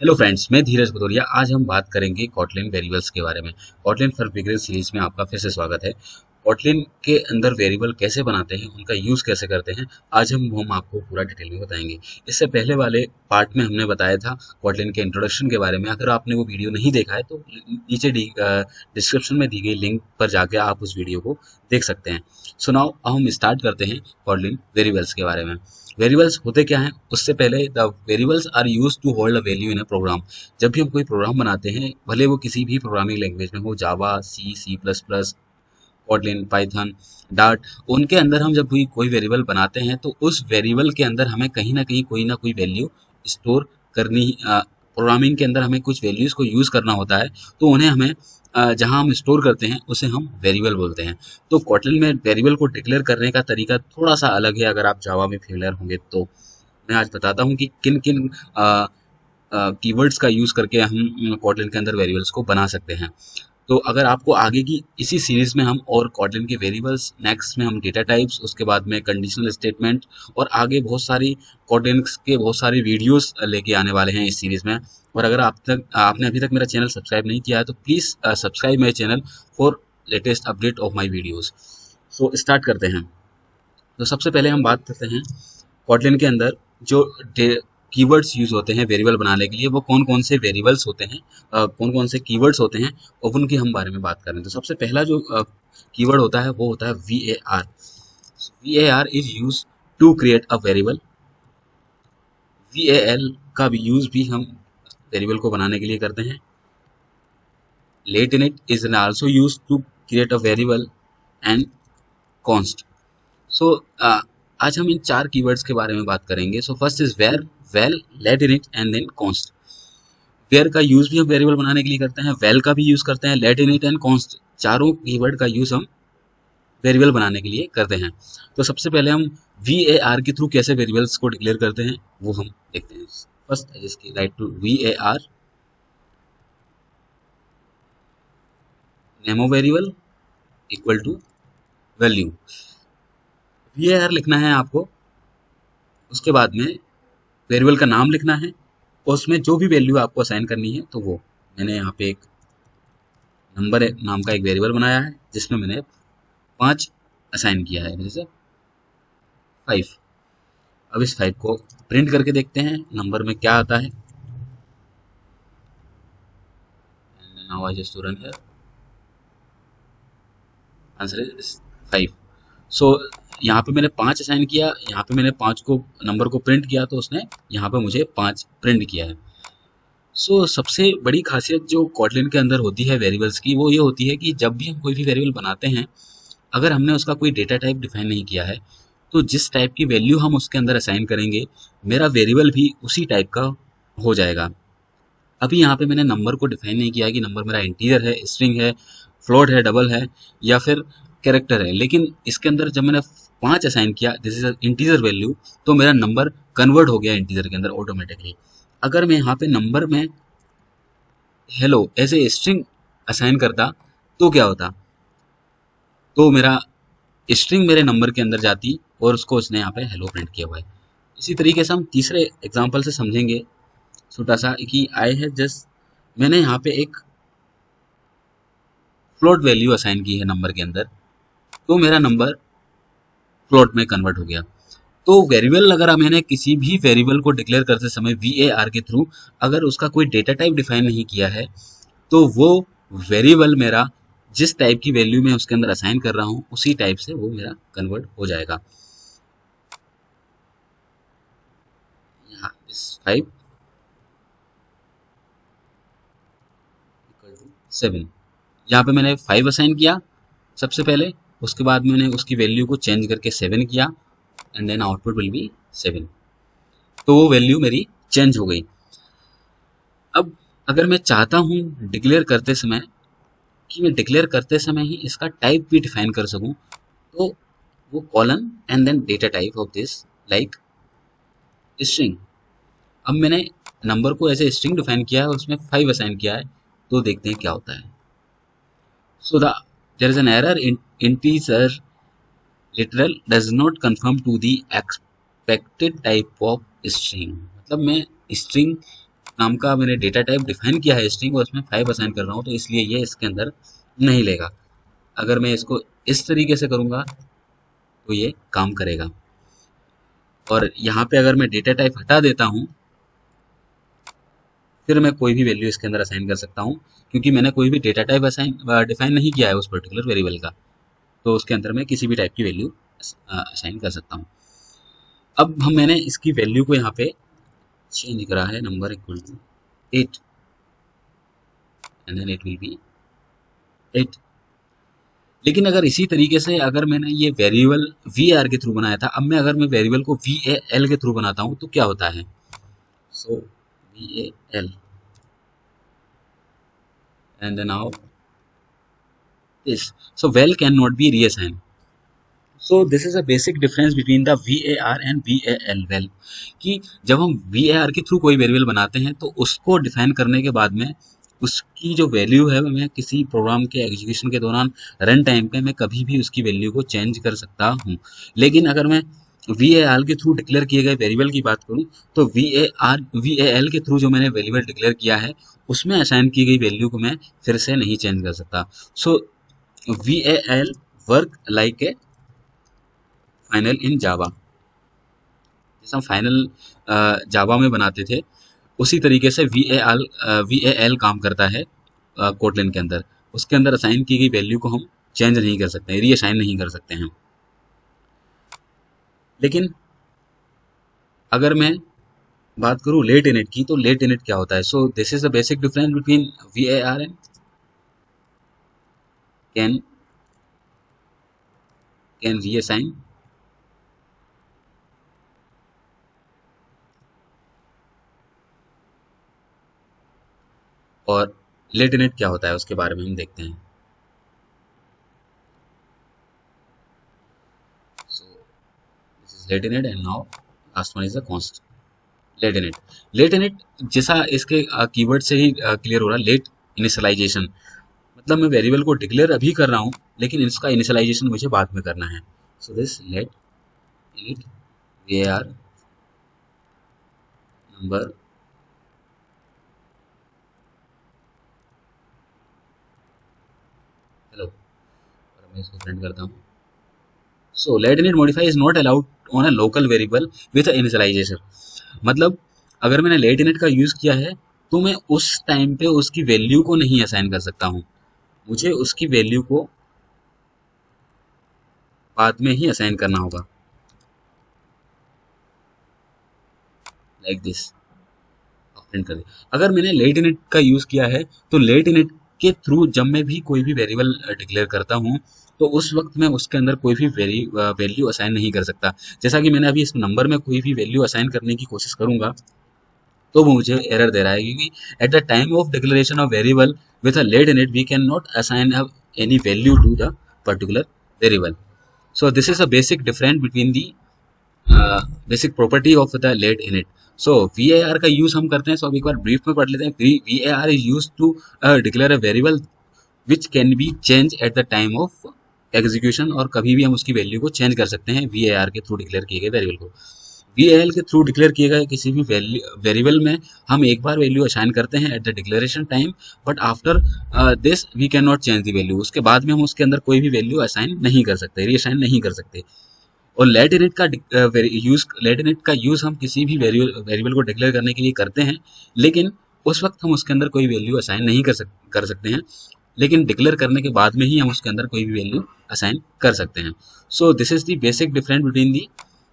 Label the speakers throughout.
Speaker 1: Hello friends, मैं धीरज भदौरिया। आज हम बात करेंगे कॉटलिन वेरिएबल्स के बारे में। कॉटलिन फॉर बिगिनर्स सीरीज में आपका फिर से स्वागत है। कॉटलिन के अंदर वेरिएबल कैसे बनाते हैं, उनका यूज कैसे करते हैं, आज हम आपको पूरा डिटेल में बताएंगे। इससे पहले वाले पार्ट में हमने बताया था कॉटलिन के इंट्रोडक्शन के बारे में। अगर आपने वो वीडियो नहीं देखा है तो नीचे डिस्क्रिप्शन में दी गई लिंक पर जाकर आप उस वीडियो को देख सकते हैं। सो नाउ हम स्टार्ट करते हैं कॉटलिन वेरिएबल्स के बारे में। वेरिएबल्स होते क्या हैं? उससे पहले the variables are used to hold a value in a program. जब भी हम कोई प्रोग्राम बनाते हैं, भले वो किसी भी प्रोग्रामिंग लैंग्वेज में हो, Java, C plus plus, Kotlin, Python, Dart, उनके अंदर हम जब भी कोई वेरिएबल बनाते हैं तो उस वेरिएबल के अंदर हमें कहीं ना कोई वैल्यू स्टोर करनी, प्रोग्रामिंग के अंदर हमें कुछ वैल्यूज को यूज करना होता है। तो उन्हें हमें जहां हम स्टोर करते हैं उसे हम वेरिएबल बोलते हैं। तो कॉटलिन में वेरिएबल को डिक्लेयर करने का तरीका थोड़ा सा अलग है। अगर आप जावा में फेलियर होंगे तो मैं आज बताता हूँ कि किन किन कीवर्ड्स का यूज करके हम कॉटलिन के अंदर वेरिएबल्स को बना सकते हैं। तो अगर आपको आगे की इसी सीरीज में हम और कॉटलिन के वेरिएबल्स, नेक्स्ट में हम डेटा टाइप्स, उसके बाद में कंडीशनल स्टेटमेंट और आगे बहुत सारी कॉटलिन के बहुत सारी वीडियोस लेके आने वाले हैं इस सीरीज में। और अगर आपने अभी तक मेरा चैनल सब्सक्राइब नहीं किया है तो please subscribe my channel for latest update of my videos. So start करते हैं। तो सबसे पहले हम बात करते हैं कॉटलिन के अंदर जो कीवर्ड्स यूज होते हैं वेरिएबल बनाने के लिए, वो कौन कौन से वेरिएबल्स होते हैं, कौन कौन से कीवर्ड्स होते हैं और उनकी हम बारे में बात करें। तो सबसे पहला जो कीवर्ड होता है वो होता है VAR। VAR is use to create a variable. VAL का भी यूज भी हम वेरिएबल को बनाने के लिए करते हैं। Late in it is also use to create a variable and const. So आज हम इन चार कीवर्ड्स के बारे में बात करेंगे। So first is var, val, late in it and then const. Var का यूज भी हम वेरिएबल बनाने के लिए करते हैं, वेल का भी यूज करते हैं, late in it and const, चारों कीवर्ड का यूज हम वेरिएबल बनाने के लिए करते हैं। तो सबसे पहले हम VAR के थ्रू कैसे वेरिएबल्स को डिक्लेयर करते हैं वो हम देखते हैं। फर्स्ट इसकी write to VAR, name of variable equal to value. VAR लिखना है आपको, उसके बाद में वेरिएबल का नाम लिखना है और उसमें जो भी वैल्यू आपको असाइन करनी है तो वो, मैंने यहाँ पे एक नंबर नाम का एक वेरिएबल बनाया है जिसमें मैंने 5 असाइन किया है, जैसे 5। अब इस 5 को प्रिंट करके देखते हैं नंबर में क्या आता है। Now I just run here, answer is 5। सो यहाँ पे मैंने 5 असाइन किया, यहाँ पे मैंने 5 को नंबर को प्रिंट किया तो उसने यहाँ पे मुझे 5 प्रिंट किया है। सो सबसे बड़ी खासियत जो कॉटलिन के अंदर होती है वेरिएबल्स की, वो ये होती है कि जब भी हम कोई भी वेरिएबल बनाते हैं, अगर हमने उसका कोई डेटा टाइप डिफाइन नहीं किया है तो जिस टाइप की वैल्यू हम उसके अंदर असाइन करेंगे, मेरा वेरिएबल भी उसी टाइप का हो जाएगा। अभी यहाँ पे मैंने नंबर को डिफाइन नहीं किया है कि नंबर मेरा इंटीजर है, स्ट्रिंग है, फ्लोट है, डबल है या फिर कैरेक्टर है, लेकिन इसके अंदर जब मैंने 5 असाइन किया, दिस इज इंटीजर वैल्यू, तो मेरा नंबर कन्वर्ट हो गया इंटीजर के अंदर ऑटोमेटिकली। अगर मैं यहाँ पे नंबर में hello as a string assign करता तो क्या होता, तो मेरा स्ट्रिंग मेरे नंबर के अंदर जाती और उसको उसने यहाँ पे हेलो प्रिंट किया हुआ है। इसी तरीके से हम तीसरे एग्जांपल से समझेंगे छोटा सा कि आई है जस्ट, मैंने यहाँ पे एक फ्लोट वैल्यू असाइन की है नंबर के अंदर, तो मेरा नंबर फ्लोट में कन्वर्ट हो गया। तो वेरिएबल, अगर मैंने किसी भी वेरिएबल को डिक्लेयर करते समय VAR के थ्रू अगर उसका कोई डेटा टाइप डिफाइन नहीं किया है तो वो वेरिएबल मेरा जिस टाइप की वैल्यू मैं उसके अंदर असाइन कर रहा हूँ उसी टाइप से वो मेरा कन्वर्ट हो जाएगा। यहाँ इस 5 इक्वल टू 7, यहाँ पे मैंने 5 असाइन किया सबसे पहले, उसके बाद मैंने उसकी वैल्यू को चेंज करके 7 किया and then output will be 7। तो वो वैल्यू मेरी चेंज हो गई। अब अगर मैं चाहता हूँ डिक्लेयर करते समय कि मैं डिक्लेयर करते समय ही इसका टाइप भी डिफाइन कर सकूं, तो वो colon and then data type of this like string. अब मैंने नंबर को ऐसे स्ट्रिंग डिफाइन किया है और उसमें 5 असाइन किया है, तो देखते हैं क्या होता है। So there is an error in integer literal does not confirm to the expected type of string. मतलब मैं स्ट्रिंग नाम का मैंने डेटा टाइप डिफाइन किया है स्ट्रिंग, और उसमें 5 असाइन कर रहा हूँ, तो इसलिए ये इसके अंदर नहीं लेगा। अगर मैं इसको इस तरीके से करूँगा तो ये काम करेगा। और यहाँ पे अगर मैं डेटा टाइप हटा देता हूँ, फिर मैं कोई भी वैल्यू इसके अंदर असाइन कर सकता हूँ, क्योंकि मैंने कोई भी डेटा टाइप असाइन डिफाइन नहीं किया है उस पर्टिकुलर वेरिएबल का, तो उसके अंदर मैं किसी भी टाइप की वैल्यू असाइन कर सकता हूँ। अब मैंने इसकी वैल्यू को यहाँ पे चेंज करा है, number equal to 8 and then it will be 8। लेकिन अगर इसी तरीके से अगर मैंने ये वेरिएबल वी आर के थ्रू बनाया था, अब मैं अगर मैं वेरिएबल को वी ए एल के थ्रू बनाता हूँ तो क्या होता है? So V A L and now this, so val can not be reassign. So this is a basic difference between the V A R and we A L well, कि जब हम वी ए आर के through कोई variable बनाते हैं तो उसको define करने के बाद में उसकी जो वैल्यू है मैं किसी प्रोग्राम के एग्जीक्यूशन के दौरान रन टाइम पे मैं कभी भी उसकी वैल्यू को चेंज कर सकता हूँ। लेकिन अगर मैं वी ए आर के थ्रू डिक्लेयर किए गए वेरिएबल की बात करूँ, तो वी ए एल के थ्रू जो मैंने वेरिएबल डिक्लेयर किया है उसमें असाइन की गई वैल्यू को मैं फिर से नहीं चेंज कर सकता। So V A L work like a final in Java. जैसे हम फाइनल जावा में बनाते थे, उसी तरीके से वी ए एल काम करता है कोटलिन के अंदर। उसके अंदर असाइन की गई वैल्यू को हम चेंज नहीं कर सकते, रीअसाइन नहीं कर सकते हैं। लेकिन अगर मैं बात करूँ लेट इनिट की, तो लेट इनिट क्या होता है? So this is the basic difference between V A R and can can reassign. और लेट इनिट क्या होता है उसके बारे में हम देखते हैं। So this is lateinit and now last one is the const lateinit. Lateinit जैसा इसके कीवर्ड से ही क्लियर हो रहा है, लेट इनिशियलाइजेशन, मतलब मैं वेरिएबल को डिक्लेयर अभी कर रहा हूँ लेकिन इसका इनिशियलाइजेशन मुझे बाद में करना है। So this lateinit V A R number hello, और मैं इसको प्रिंट करता हूँ। So lateinit modify is not allowed on a local variable with initialization. मतलब अगर मैंने लेट इनिट का यूज किया है तो मैं उस टाइम पे उसकी वैल्यू को नहीं असाइन कर सकता हूँ, मुझे उसकी वैल्यू को बाद में ही असाइन करना होगा, लाइक दिस। प्रिंट कर दिया। अगर मैंने लेट इनिट का यूज किया है तो लेट इनिट के थ्रू जब मैं भी कोई भी वेरिएबल डिक्लेयर करता हूँ तो उस वक्त मैं उसके अंदर कोई भी वैल्यू असाइन नहीं कर सकता। जैसा कि मैंने अभी इस नंबर में कोई भी वैल्यू असाइन करने की कोशिश करूंगा तो वो मुझे एरर दे रहा है, क्योंकि at the time of declaration of variable with a lateinit we can not assign any value to the particular variable. So this is a basic difference between the basic property of the lateinit. So V A R का use हम करते हैं, सो अब एक बार brief में पढ़ लेते हैं। V A R is use to declare a variable which can be change at the time of execution, और कभी भी हम उसकी वैल्यू को चेंज कर सकते हैं वी ए आर के थ्रू डिक्लेयर किए गए वेरिएबल को। वी ए एल के थ्रू डिक्लेयर किए गए किसी भी वेरिएबल में हम एक बार वैल्यू असाइन करते हैं at the declaration time, but after this we can not change the value. उसके बाद में हम उसके अंदर कोई भी वैल्यू असाइन नहीं कर सकते, रीअसाइन नहीं कर सकते। और लेट इनिट का यूज हम किसी भी वेरिएबल को डिक्लेयर करने के लिए करते हैं, लेकिन उस वक्त हम उसके अंदर कोई वैल्यू असाइन नहीं कर सकते हैं, लेकिन डिक्लेयर करने के बाद में ही हम उसके अंदर कोई भी वैल्यू असाइन कर सकते हैं। So this is the basic difference between the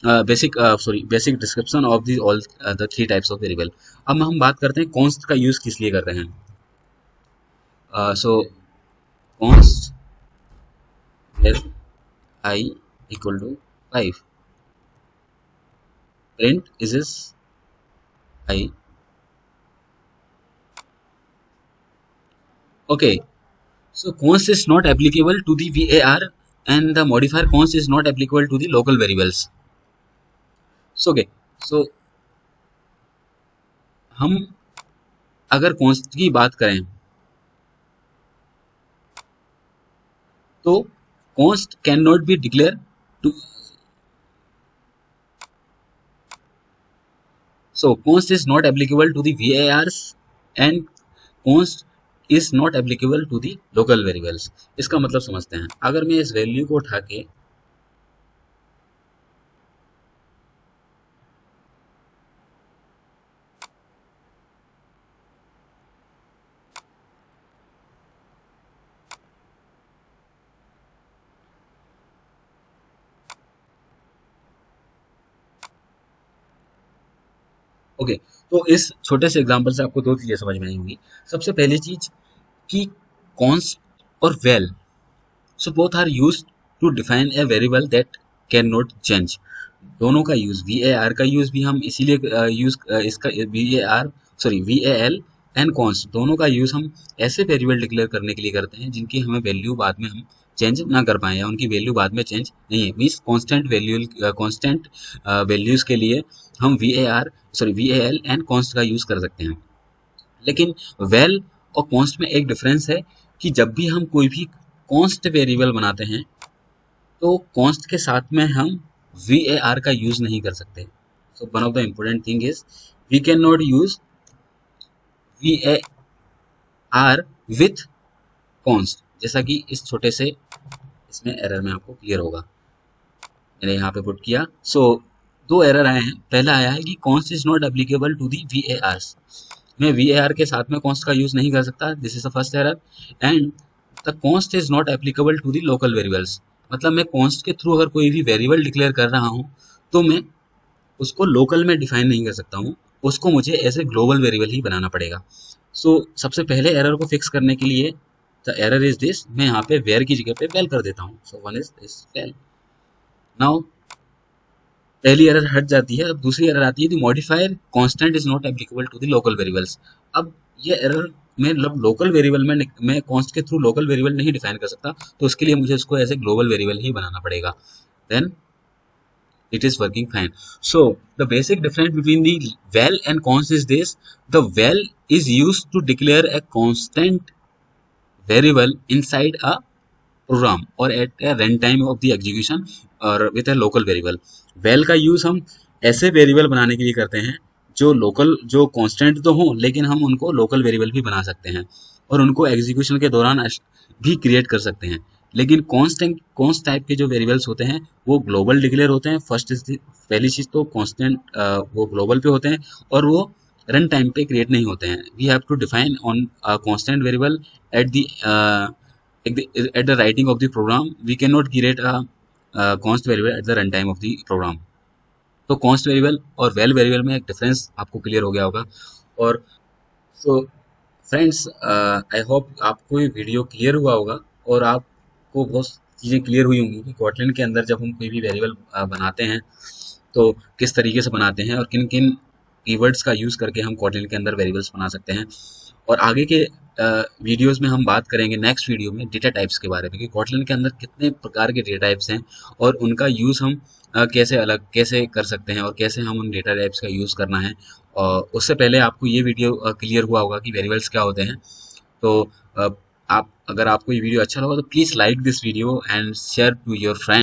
Speaker 1: basic description of the all the three types of variable. अब हम बात करते हैं कॉन्स्ट का यूज किस लिए करते हैं। So const I equal to 5, print is I. Okay, so const is not applicable to the var and the modifier const is not applicable to the local variables. So okay, so हम अगर const की बात करें तो const can not be declare to, So const is not applicable to the VARs and const is not applicable to the local variables. इसका मतलब समझते हैं। अगर मैं इस वैल्यू को उठा के ओके तो इस छोटे से एग्जांपल से आपको दो चीजें समझ में आई होंगी। सबसे पहली चीज कि const और val so both are used to define a variable that cannot change। दोनों का यूज var का यूज भी हम इसीलिए यूज इसका var sorry val and const दोनों का यूज हम ऐसे वेरिएबल डिक्लेयर करने के लिए करते हैं जिनकी हमें वैल्यू बाद में हम चेंज ना कर पाए या उनकी वैल्यू बाद में चेंज नहीं है। मीन्स कांस्टेंट वैल्यूज के लिए हम val एंड const का यूज कर सकते हैं। लेकिन val और const में एक डिफरेंस है कि जब भी हम कोई भी const वेरिएबल बनाते हैं तो const के साथ में हम var का यूज नहीं कर सकते। So one of the important thing is we can not use var with const। जैसा कि इस छोटे से इसमें एरर में आपको क्लियर होगा, मैंने यहाँ पे पुट किया। सो दो एरर आए हैं। पहला आया है कि const is not applicable to the VARs। मैं VAR के साथ में const का यूज नहीं कर सकता, this is the first error. And the const is not applicable to the local variables. मतलब मैं const के थ्रू अगर कोई भी वेरिएबल डिक्लेयर कर रहा हूँ तो मैं उसको लोकल में डिफाइन नहीं कर सकता हूँ, उसको मुझे एज ए ग्लोबल वेरिएबल ही बनाना पड़ेगा। सो सबसे पहले एरर को फिक्स करने के लिए द एरर इज दिस, मैं यहाँ पे वेयर की जगह पे वेल कर देता हूँ। So one is this val. Now पहली एरर हट जाती है। अब दूसरी एरर आती है the modifier constant is not applicable to the local variables. अब ये एरर में लोकल वेरिएबल में मैं कॉन्स्ट के थ्रू लोकल वेरिएबल नहीं डिफाइन कर सकता, तो उसके लिए मुझे उसको एज ए ग्लोबल वेरिएबल ही बनाना पड़ेगा। Then it is working fine। So the basic difference between the val and const is this: the val is used to declare a constant variable inside a program or at a runtime of the execution or with a local variable। val का use हम ऐसे variable बनाने के लिए करते हैं जो constant तो हों लेकिन हम उनको लोकल वेरिएबल भी बना सकते हैं और उनको एग्जीक्यूशन के दौरान भी क्रिएट कर सकते हैं। लेकिन कॉन्स्ट टाइप के जो वेरिएबल्स होते हैं वो ग्लोबल डिक्लेयर होते हैं। पहली चीज तो कांस्टेंट वो ग्लोबल पे होते हैं और वो रन टाइम पे क्रिएट नहीं होते हैं। We have to define on constant variable at the writing of the program. We can not create const variable at the run time of the program. तो कॉन्स्ट वेरिएबल और val variable में एक difference आपको clear हो गया होगा। और so friends I hope आपको ये वीडियो क्लियर हुआ होगा और आपको बहुत चीज़ें क्लियर हुई होंगी कि कोटलिन के अंदर जब हम कोई भी वेरिएबल बनाते हैं तो किस तरीके से बनाते हैं और किन किन कीवर्ड्स का यूज़ करके हम कोटलिन के अंदर वेरिएबल्स बना सकते हैं। और आगे के वीडियोस में हम बात करेंगे नेक्स्ट वीडियो में डेटा टाइप्स के बारे में कि कोटलिन के अंदर कितने प्रकार के डेटा टाइप्स हैं और उनका यूज़ हम कैसे कर सकते हैं और कैसे हम उन डेटा टाइप्स का यूज़ करना है। और उससे पहले आपको ये वीडियो क्लियर हुआ होगा कि वेरिएबल्स क्या होते हैं। तो आप अगर आपको ये वीडियो अच्छा लगा तो please like this video and share to your friend.